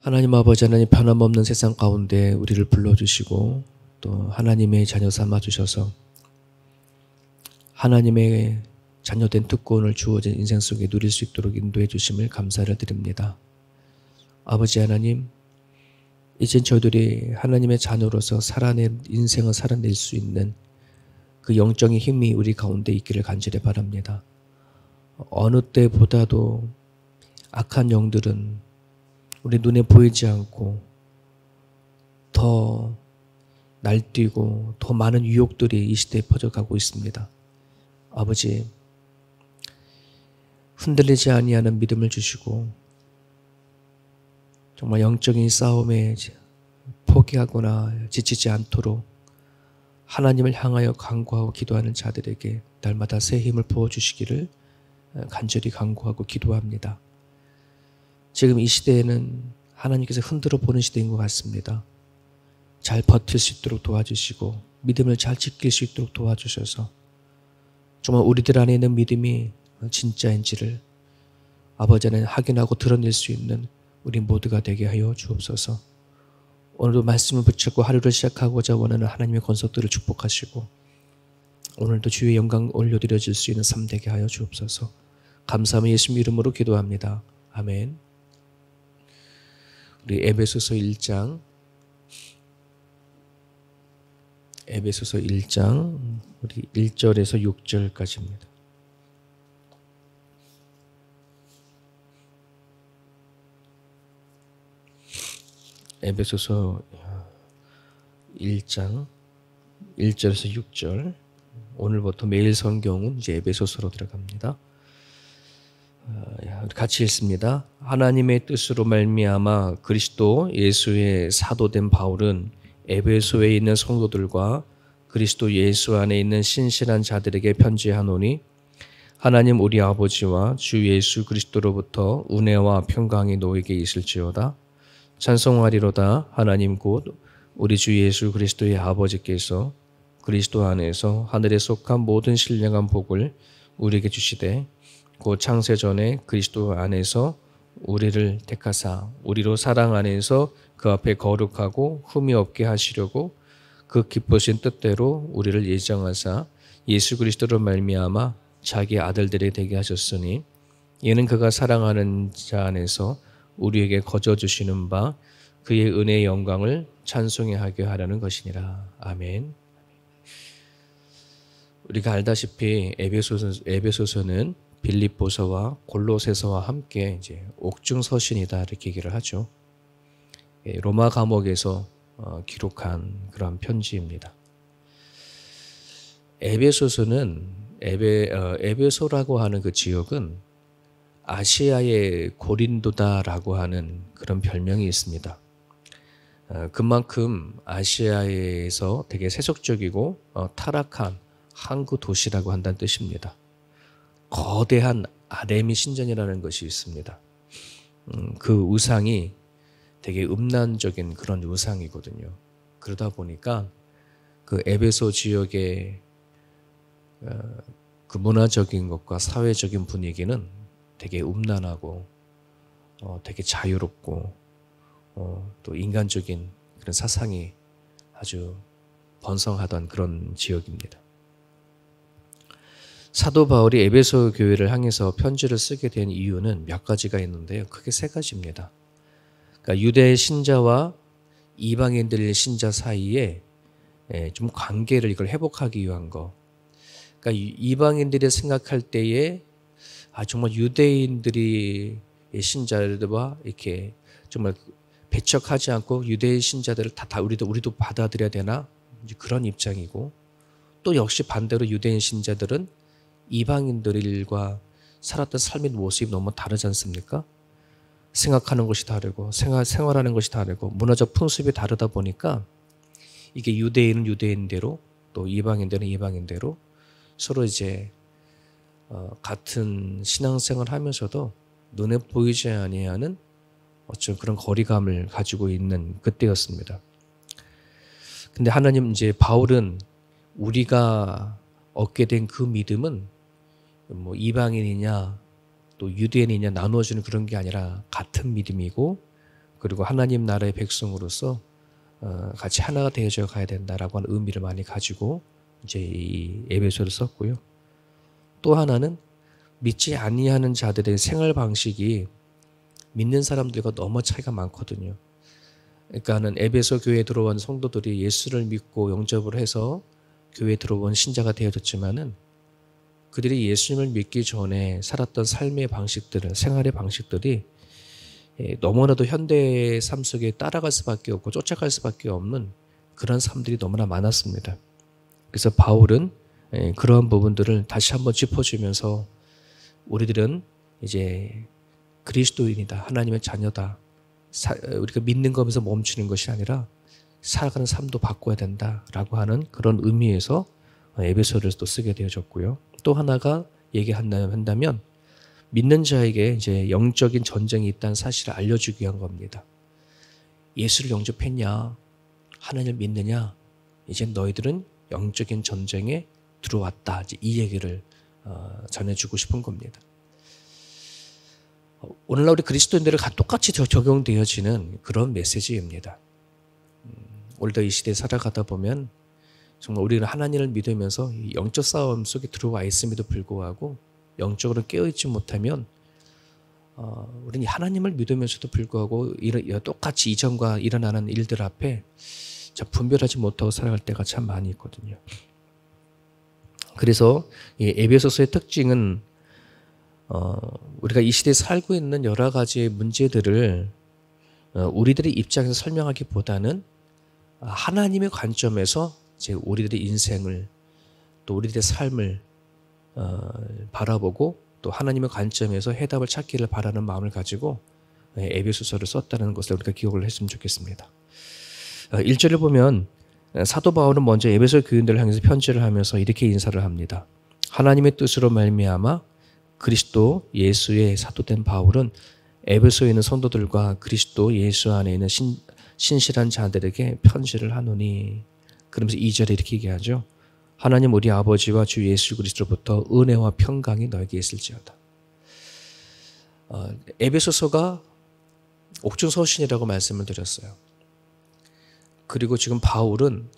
하나님 아버지, 하나님 변함없는 세상 가운데 우리를 불러주시고 또 하나님의 자녀 삼아주셔서 하나님의 자녀된 특권을 주어진 인생 속에 누릴 수 있도록 인도해 주심을 감사를 드립니다. 아버지 하나님, 이젠 저희들이 하나님의 자녀로서 인생을 살아낼 수 있는 그 영적인 힘이 우리 가운데 있기를 간절히 바랍니다. 어느 때보다도 악한 영들은 우리 눈에 보이지 않고 더 날뛰고 더 많은 유혹들이 이 시대에 퍼져가고 있습니다. 아버지, 흔들리지 아니하는 믿음을 주시고 정말 영적인 싸움에 포기하거나 지치지 않도록 하나님을 향하여 간구하고 기도하는 자들에게 날마다 새 힘을 부어주시기를 간절히 간구하고 기도합니다. 지금 이 시대에는 하나님께서 흔들어 보는 시대인 것 같습니다. 잘 버틸 수 있도록 도와주시고 믿음을 잘 지킬 수 있도록 도와주셔서 정말 우리들 안에 있는 믿음이 진짜인지를 아버지는 확인하고 드러낼 수 있는 우리 모두가 되게 하여 주옵소서. 오늘도 말씀을 붙잡고 하루를 시작하고자 원하는 하나님의 권속들을 축복하시고 오늘도 주의 영광 올려드려질 수 있는 삶 되게 하여 주옵소서. 감사하며 예수님 이름으로 기도합니다. 아멘. 우리 에베소서 1장 우리 1절에서 6절까지입니다. 에베소서 1장 1절에서 6절. 오늘부터 매일 성경은 이제 에베소서로 들어갑니다. 같이 읽습니다. 하나님의 뜻으로 말미암아 그리스도 예수의 사도된 바울은 에베소에 있는 성도들과 그리스도 예수 안에 있는 신실한 자들에게 편지하노니 하나님 우리 아버지와 주 예수 그리스도로부터 은혜와 평강이 너에게 있을지어다. 찬송하리로다. 하나님 곧 우리 주 예수 그리스도의 아버지께서 그리스도 안에서 하늘에 속한 모든 신령한 복을 우리에게 주시되 곧 창세전에 그리스도 안에서 우리를 택하사 우리로 사랑 안에서 그 앞에 거룩하고 흠이 없게 하시려고 그 기쁘신 뜻대로 우리를 예정하사 예수 그리스도로 말미암아 자기 아들들이 되게 하셨으니 이는 그가 사랑하는 자 안에서 우리에게 거저 주시는 바 그의 은혜의 영광을 찬송해 하게 하라는 것이니라. 아멘. 우리가 알다시피 에베소서는 빌립보서와 골로새서와 함께 이제 옥중 서신이다 이렇게 얘기를 하죠. 로마 감옥에서 기록한 그런 편지입니다. 에베소라고 하는 그 지역은 아시아의 고린도다라고 하는 그런 별명이 있습니다. 그만큼 아시아에서 되게 세속적이고 타락한 항구 도시라고 한다는 뜻입니다. 거대한 아레미 신전이라는 것이 있습니다. 그 우상이 되게 음란적인 그런 우상이거든요. 그러다 보니까 그 에베소 지역의 그 문화적인 것과 사회적인 분위기는 되게 음란하고 되게 자유롭고 또 인간적인 그런 사상이 아주 번성하던 그런 지역입니다. 사도 바울이 에베소 교회를 향해서 편지를 쓰게 된 이유는 몇 가지가 있는데요. 크게 세 가지입니다. 그러니까 유대 신자와 이방인들 신자 사이에 좀 관계를 이걸 회복하기 위한 거. 그러니까 이방인들이 생각할 때에 정말 유대인들이 신자들과 이렇게 정말 배척하지 않고 유대인 신자들을 다 우리도 받아들여야 되나? 이제 그런 입장이고 또 역시 반대로 유대인 신자들은 이방인들과 살았던 삶의 모습이 너무 다르지 않습니까? 생각하는 것이 다르고 생활하는 것이 다르고 문화적 풍습이 다르다 보니까 이게 유대인은 유대인대로 또 이방인들은 이방인대로 서로 이제 같은 신앙생활을 하면서도 눈에 보이지 아니하는 어떤 그런 거리감을 가지고 있는 그때였습니다. 근데 하나님 이제 바울은 우리가 얻게 된 그 믿음은 뭐 이방인이냐 또 유대인이냐 나누어주는 그런 게 아니라 같은 믿음이고 그리고 하나님 나라의 백성으로서 같이 하나가 되어져 가야 된다라고 하는 의미를 많이 가지고 이제 이 에베소를 썼고요. 또 하나는 믿지 아니하는 자들의 생활 방식이 믿는 사람들과 너무 차이가 많거든요. 그러니까는 에베소 교회에 들어온 성도들이 예수를 믿고 영접을 해서 교회에 들어온 신자가 되어졌지만은 그들이 예수님을 믿기 전에 살았던 삶의 방식들을, 생활의 방식들이 너무나도 현대의 삶 속에 따라갈 수밖에 없고 쫓아갈 수밖에 없는 그런 삶들이 너무나 많았습니다. 그래서 바울은 그러한 부분들을 다시 한번 짚어주면서 우리들은 이제 그리스도인이다, 하나님의 자녀다, 우리가 믿는 것에서 멈추는 것이 아니라 살아가는 삶도 바꿔야 된다라고 하는 그런 의미에서 에베소를 또 쓰게 되어졌고요. 또 하나가 얘기한다면 믿는 자에게 이제 영적인 전쟁이 있다는 사실을 알려주기 위한 겁니다. 예수를 영접했냐? 하나님을 믿느냐? 이제 너희들은 영적인 전쟁에 들어왔다. 이제 이 얘기를 전해주고 싶은 겁니다. 오늘날 우리 그리스도인들을 똑같이 적용되어지는 그런 메시지입니다. 오늘도 이 시대에 살아가다 보면 정말 우리는 하나님을 믿으면서 영적 싸움 속에 들어와 있음에도 불구하고 영적으로 깨어있지 못하면 우리는 하나님을 믿으면서도 불구하고 똑같이 이전과 일어나는 일들 앞에 분별하지 못하고 살아갈 때가 참 많이 있거든요. 그래서 이 에베소서의 특징은 우리가 이 시대에 살고 있는 여러 가지의 문제들을 우리들의 입장에서 설명하기보다는 하나님의 관점에서 이제 우리들의 인생을 또 우리들의 삶을 바라보고 또 하나님의 관점에서 해답을 찾기를 바라는 마음을 가지고 에베소서를 썼다는 것을 우리가 기억을 했으면 좋겠습니다. 1절을 보면 사도 바울은 먼저 에베소 교인들을 향해서 편지를 하면서 이렇게 인사를 합니다. 하나님의 뜻으로 말미암아 그리스도 예수의 사도된 바울은 에베소에 있는 성도들과 그리스도 예수 안에 있는 신실한 자들에게 편지를 하노니. 그러면서 2절에 이렇게 얘기하죠. 하나님 우리 아버지와 주 예수 그리스도로부터 은혜와 평강이 너에게 있을지어다. 에베소서가 옥중서신이라고 말씀을 드렸어요. 그리고 지금 바울은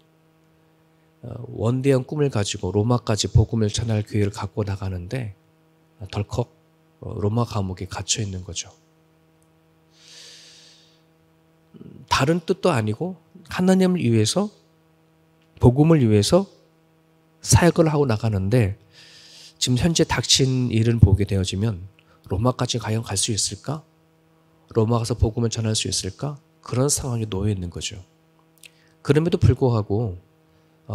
원대한 꿈을 가지고 로마까지 복음을 전할 기회를 갖고 나가는데 덜컥 로마 감옥에 갇혀 있는 거죠. 다른 뜻도 아니고 하나님을 위해서 복음을 위해서 사역을 하고 나가는데 지금 현재 닥친 일을 보게 되어지면 로마까지 과연 갈 수 있을까? 로마 가서 복음을 전할 수 있을까? 그런 상황에 놓여 있는 거죠. 그럼에도 불구하고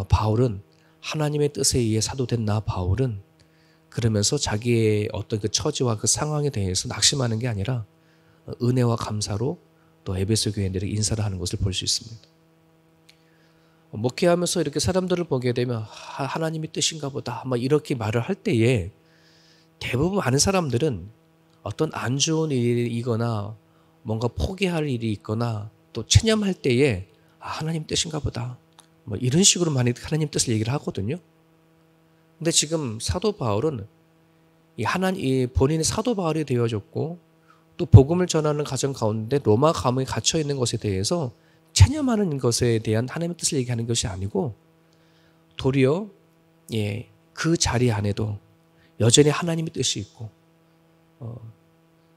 바울은 하나님의 뜻에 의해 사도된 나 바울은 그러면서 자기의 어떤 그 처지와 그 상황에 대해서 낙심하는 게 아니라 은혜와 감사로 또 에베소 교인들에게 인사를 하는 것을 볼 수 있습니다. 목회하면서 이렇게 사람들을 보게 되면 하나님의 뜻인가 보다 막 이렇게 말을 할 때에 대부분 많은 사람들은 어떤 안 좋은 일이거나 뭔가 포기할 일이 있거나 또 체념할 때에 하나님 뜻인가 보다 뭐 이런 식으로 많이 하나님 뜻을 얘기를 하거든요. 근데 지금 사도 바울은 이 본인의 사도 바울이 되어졌고 또 복음을 전하는 가정 가운데 로마 감옥에 갇혀 있는 것에 대해서 체념하는 것에 대한 하나님의 뜻을 얘기하는 것이 아니고 도리어 그 자리 안에도 여전히 하나님의 뜻이 있고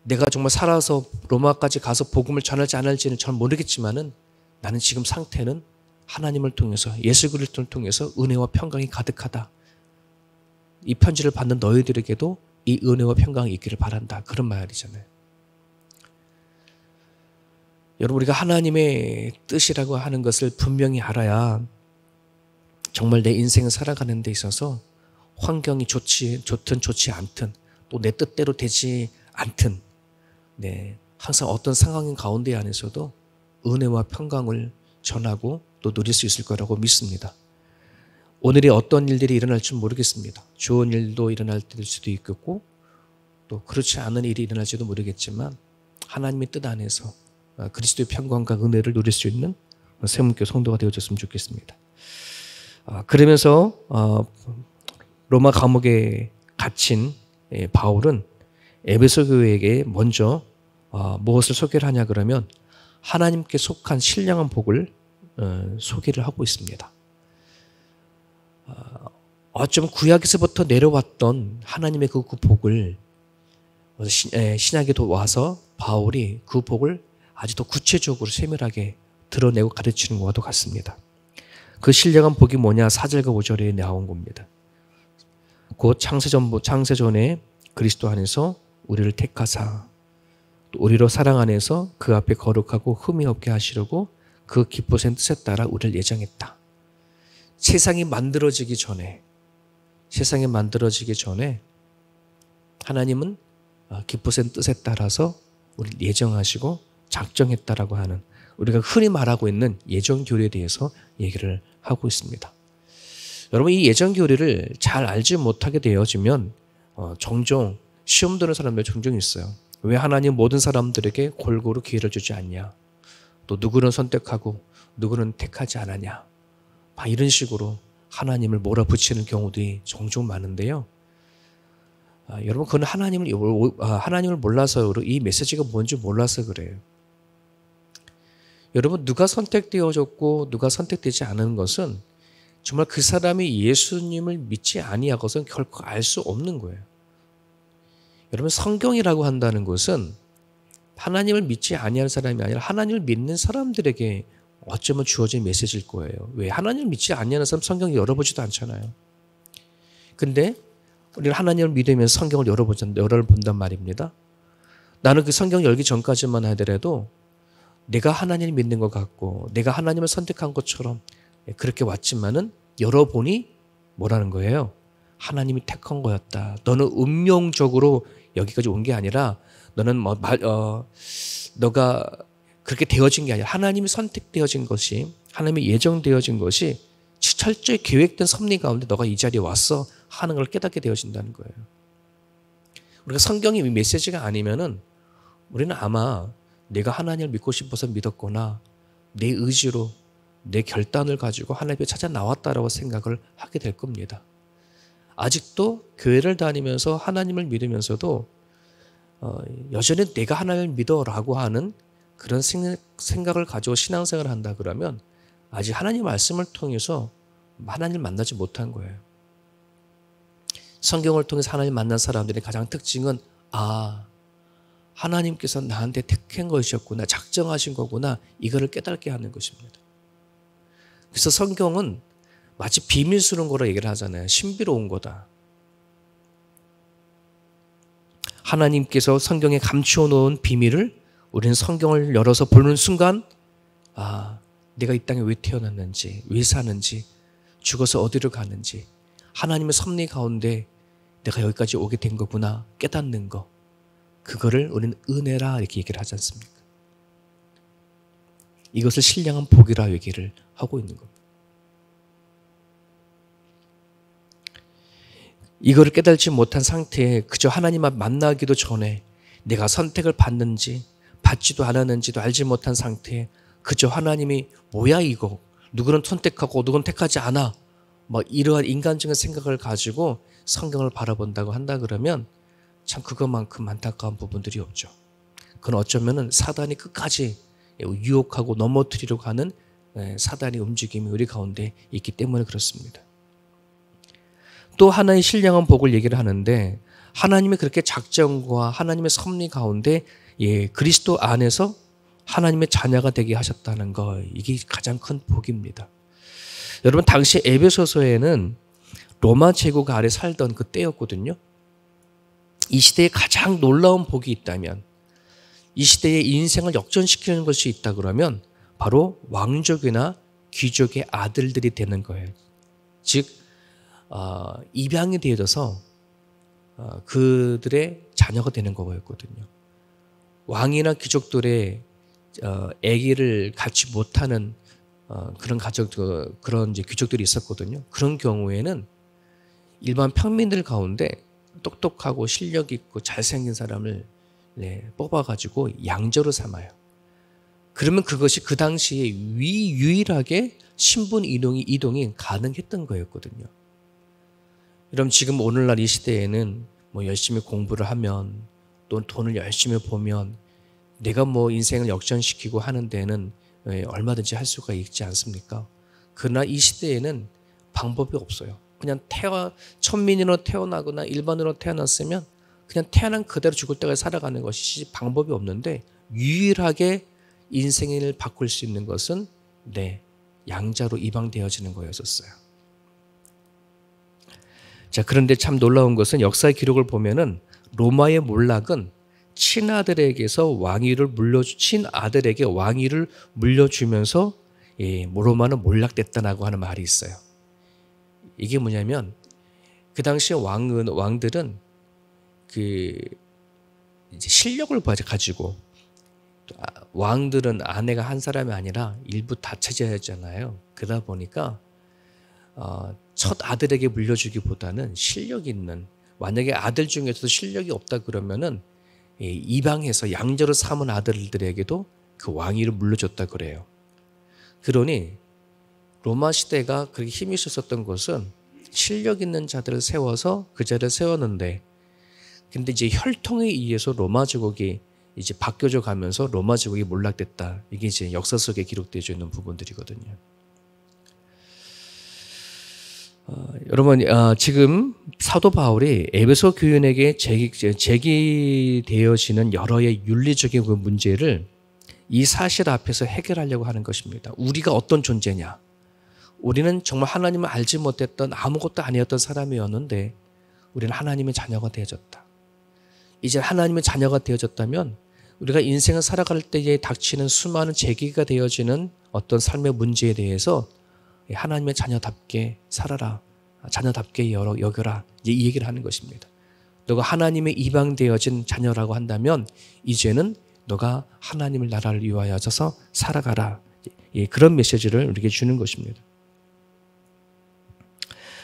내가 정말 살아서 로마까지 가서 복음을 전할지 안 할지는 잘 모르겠지만은 나는 지금 상태는 하나님을 통해서 예수 그리스도를 통해서 은혜와 평강이 가득하다. 이 편지를 받는 너희들에게도 이 은혜와 평강이 있기를 바란다. 그런 말이잖아요. 여러분 우리가 하나님의 뜻이라고 하는 것을 분명히 알아야 정말 내 인생을 살아가는 데 있어서 환경이 좋든 좋지 않든 또 내 뜻대로 되지 않든 항상 어떤 상황인 가운데 안에서도 은혜와 평강을 전하고 또 누릴 수 있을 거라고 믿습니다. 오늘이 어떤 일들이 일어날지 모르겠습니다. 좋은 일도 일어날 수도 있겠고 또 그렇지 않은 일이 일어날지도 모르겠지만 하나님의 뜻 안에서 그리스도의 평강과 은혜를 누릴 수 있는 세문교 성도가 되어줬으면 좋겠습니다. 그러면서 로마 감옥에 갇힌 바울은 에베소 교회에게 먼저 무엇을 소개를 하냐 그러면 하나님께 속한 신령한 복을 소개를 하고 있습니다. 어쩌면 구약에서부터 내려왔던 하나님의 그 복을 신약에 와서 바울이 그 복을 아주 더 구체적으로 세밀하게 드러내고 가르치는 것과도 같습니다. 그 신령한 복이 뭐냐? 4절과 5절에 나온 겁니다. 곧 창세전에 그리스도 안에서 우리를 택하사 또 우리로 사랑 안에서 그 앞에 거룩하고 흠이 없게 하시려고 그 기쁘신 뜻에 따라 우리를 예정했다. 세상이 만들어지기 전에 하나님은 기쁘신 뜻에 따라서 우리를 예정하시고 작정했다라고 하는, 우리가 흔히 말하고 있는 예정교리에 대해서 얘기를 하고 있습니다. 여러분, 이 예정교리를 잘 알지 못하게 되어지면 종종 시험 드는 사람들 종종 있어요. 왜 하나님 모든 사람들에게 골고루 기회를 주지 않냐? 또 누구는 선택하고 누구는 택하지 않았냐? 막 이런 식으로 하나님을 몰아붙이는 경우들이 종종 많은데요. 여러분, 그건 하나님을 몰라서, 이 메시지가 뭔지 몰라서 그래요. 여러분, 누가 선택되어졌고 누가 선택되지 않은 것은 정말 그 사람이 예수님을 믿지 아니하고서는 결코 알 수 없는 거예요. 여러분, 성경이라고 한다는 것은 하나님을 믿지 아니하는 사람이 아니라 하나님을 믿는 사람들에게 어쩌면 주어진 메시지일 거예요. 왜? 하나님을 믿지 아니하는 사람 성경을 열어보지도 않잖아요. 근데 우리는 하나님을 믿으면서 성경을 열어본단 말입니다. 나는 그 성경 열기 전까지만 하더라도 내가 하나님을 믿는 것 같고 내가 하나님을 선택한 것처럼 그렇게 왔지만은 열어보니 뭐라는 거예요? 하나님이 택한 거였다. 너는 운명적으로 여기까지 온 게 아니라 너는 너가 그렇게 되어진 게 아니라 하나님이 선택되어진 것이, 하나님이 예정되어진 것이 철저히 계획된 섭리 가운데 너가 이 자리에 왔어 하는 걸 깨닫게 되어진다는 거예요. 우리가 성경이 메시지가 아니면은 우리는 아마 내가 하나님을 믿고 싶어서 믿었거나 내 의지로 내 결단을 가지고 하나님께 찾아 나왔다라고 생각을 하게 될 겁니다. 아직도 교회를 다니면서 하나님을 믿으면서도 여전히 내가 하나님을 믿어라고 하는 그런 생각을 가지고 신앙생활을 한다 그러면 아직 하나님 말씀을 통해서 하나님을 만나지 못한 거예요. 성경을 통해서 하나님 만난 사람들의 가장 특징은 하나님께서 나한테 택한 것이었구나, 작정하신 거구나, 이거를 깨닫게 하는 것입니다. 그래서 성경은 마치 비밀스러운 거라 얘기를 하잖아요. 신비로운 거다. 하나님께서 성경에 감추어 놓은 비밀을 우리는 성경을 열어서 보는 순간 내가 이 땅에 왜 태어났는지, 왜 사는지, 죽어서 어디로 가는지, 하나님의 섭리 가운데 내가 여기까지 오게 된 거구나 깨닫는 거, 그거를 우리는 은혜라 이렇게 얘기를 하지 않습니까? 이것을 신령한 복이라 얘기를 하고 있는 겁니다. 이거를 깨달지 못한 상태에 그저 하나님만 만나기도 전에 내가 선택을 받는지 받지도 않았는지도 알지 못한 상태에 그저 하나님이 뭐야 이거, 누구는 선택하고 누구는 택하지 않아, 이러한 인간적인 생각을 가지고 성경을 바라본다고 한다 그러면 참 그것만큼 안타까운 부분들이 없죠. 그건 어쩌면은 사단이 끝까지 유혹하고 넘어뜨리려고 하는 사단의 움직임이 우리 가운데 있기 때문에 그렇습니다. 또 하나의 신령한 복을 얘기를 하는데, 하나님의 그렇게 작정과 하나님의 섭리 가운데 그리스도 안에서 하나님의 자녀가 되게 하셨다는 거, 이게 가장 큰 복입니다. 여러분, 당시 에베소서에는 로마 제국 아래 살던 그 때였거든요. 이 시대에 가장 놀라운 복이 있다면, 이 시대의 인생을 역전시키는 것이 있다 그러면 바로 왕족이나 귀족의 아들들이 되는 거예요. 즉 입양이 되어져서 그들의 자녀가 되는 거였거든요. 왕이나 귀족들의 아기를 갖지 못하는 그런 이제 귀족들이 있었거든요. 그런 경우에는 일반 평민들 가운데 똑똑하고 실력 있고 잘생긴 사람을 뽑아가지고 양자로 삼아요. 그러면 그것이 그 당시에 유일하게 신분 이동이 가능했던 거였거든요. 여러분, 지금 오늘날 이 시대에는 열심히 공부를 하면 또 돈을 열심히 보면 내가 뭐 인생을 역전시키고 하는 데는 얼마든지 할 수가 있지 않습니까? 그러나 이 시대에는 방법이 없어요. 그냥 천민으로 태어나거나 일반으로 태어났으면 그냥 태어난 그대로 죽을 때까지 살아가는 것이 방법이 없는데, 유일하게 인생을 바꿀 수 있는 것은 양자로 입양되어지는 거였었어요. 자, 그런데 참 놀라운 것은 역사의 기록을 보면은 로마의 몰락은 친아들에게 왕위를 물려주면서 로마는 몰락됐다라고 하는 말이 있어요. 이게 뭐냐면 그 당시에 왕들은 이제 실력을 가지고, 왕들은 아내가 한 사람이 아니라 일부 다처제였잖아요. 그러다 보니까 첫 아들에게 물려주기보다는 실력 있는, 만약에 아들 중에서도 실력이 없다 그러면은 이방해서 양자로 삼은 아들들에게도 그 왕위를 물려줬다 그래요. 그러니 로마 시대가 그렇게 힘이 있었던 것은 실력 있는 자들을 세워서 그 자리를 세웠는데, 근데 이제 혈통에 의해서 로마 제국이 이제 바뀌어져 가면서 로마 제국이 몰락됐다. 이게 이제 역사 속에 기록되어 있는 부분들이거든요. 여러분, 지금 사도 바울이 에베소 교인에게 제기되어지는 여러의 윤리적인 그 문제를 이 사실 앞에서 해결하려고 하는 것입니다. 우리가 어떤 존재냐? 우리는 정말 하나님을 알지 못했던 아무것도 아니었던 사람이었는데 우리는 하나님의 자녀가 되어졌다. 이제 하나님의 자녀가 되어졌다면 우리가 인생을 살아갈 때에 닥치는 수많은 제기가 되어지는 어떤 삶의 문제에 대해서 하나님의 자녀답게 살아라, 자녀답게 여겨라, 이제 이 얘기를 하는 것입니다. 너가 하나님의 입양되어진 자녀라고 한다면 이제는 너가 하나님의 나라를 위하여서 살아가라. 그런 메시지를 우리에게 주는 것입니다.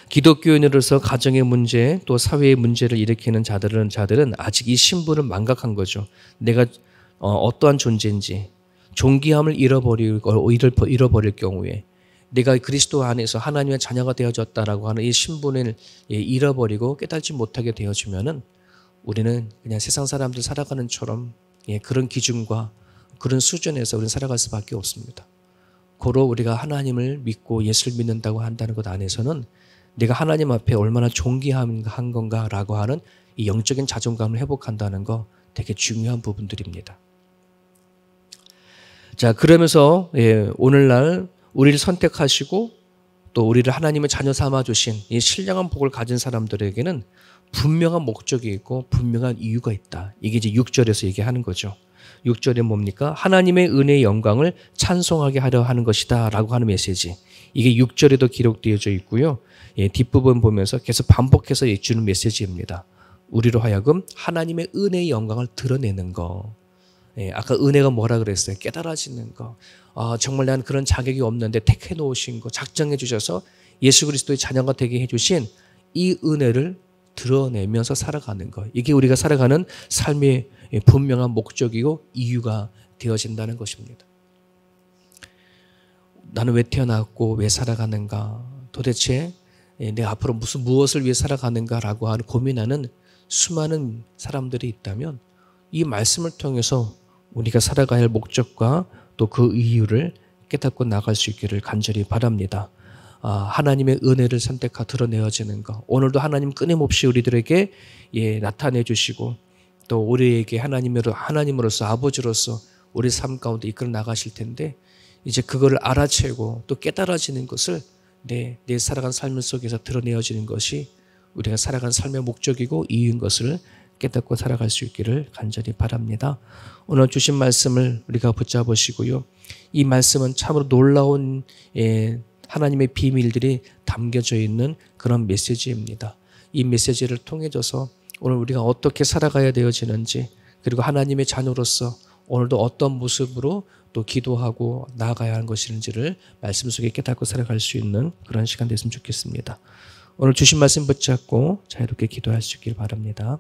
기독교인으로서 가정의 문제 또 사회의 문제를 일으키는 자들은 아직 이 신분을 망각한 거죠. 내가 어떠한 존재인지, 존귀함을 잃어버릴 경우에 내가 그리스도 안에서 하나님의 자녀가 되어졌다라고 하는 이 신분을 잃어버리고 깨닫지 못하게 되어지면은 우리는 그냥 세상 사람들 살아가는처럼 그런 기준과 그런 수준에서 우리는 살아갈 수밖에 없습니다. 고로 우리가 하나님을 믿고 예수를 믿는다고 한다는 것 안에서는 내가 하나님 앞에 얼마나 존귀한 건가라고 하는 이 영적인 자존감을 회복한다는 거 되게 중요한 부분들입니다. 자, 그러면서 오늘날 우리를 선택하시고 또 우리를 하나님의 자녀 삼아주신 이 신령한 복을 가진 사람들에게는 분명한 목적이 있고 분명한 이유가 있다. 이게 이제 6절에서 얘기하는 거죠. 6절에 뭡니까? 하나님의 은혜의 영광을 찬송하게 하려 하는 것이다 라고 하는 메시지. 이게 6절에도 기록되어져 있고요. 뒷부분 보면서 계속 반복해서 주는 메시지입니다. 우리로 하여금 하나님의 은혜의 영광을 드러내는 거. 아까 은혜가 뭐라 그랬어요? 깨달아지는 거. 정말 난 그런 자격이 없는데 택해 놓으신 거, 작정해 주셔서 예수 그리스도의 자녀가 되게 해주신 이 은혜를 드러내면서 살아가는 거. 이게 우리가 살아가는 삶의 분명한 목적이고 이유가 되어진다는 것입니다. 나는 왜 태어났고 왜 살아가는가? 도대체 내가 앞으로 무엇을 위해 살아가는가라고 하는 고민하는 수많은 사람들이 있다면 이 말씀을 통해서 우리가 살아가야 할 목적과 또 그 이유를 깨닫고 나갈 수 있기를 간절히 바랍니다. 하나님의 은혜를 드러내어지는 것. 오늘도 하나님 끊임없이 우리들에게 나타내 주시고 또 우리에게 하나님으로서 아버지로서 우리 삶 가운데 이끌어 나가실 텐데 이제 그거를 알아채고 또 깨달아지는 것을 내 살아간 삶 속에서 드러내어지는 것이 우리가 살아간 삶의 목적이고 이유인 것을 깨닫고 살아갈 수 있기를 간절히 바랍니다. 오늘 주신 말씀을 우리가 붙잡으시고요. 이 말씀은 참으로 놀라운 하나님의 비밀들이 담겨져 있는 그런 메시지입니다. 이 메시지를 통해져서 오늘 우리가 어떻게 살아가야 되어지는지, 그리고 하나님의 자녀로서 오늘도 어떤 모습으로 또 기도하고 나아가야 하는 것인지를 말씀 속에 깨닫고 살아갈 수 있는 그런 시간 됐으면 좋겠습니다. 오늘 주신 말씀 붙잡고 자유롭게 기도할 수 있길 바랍니다.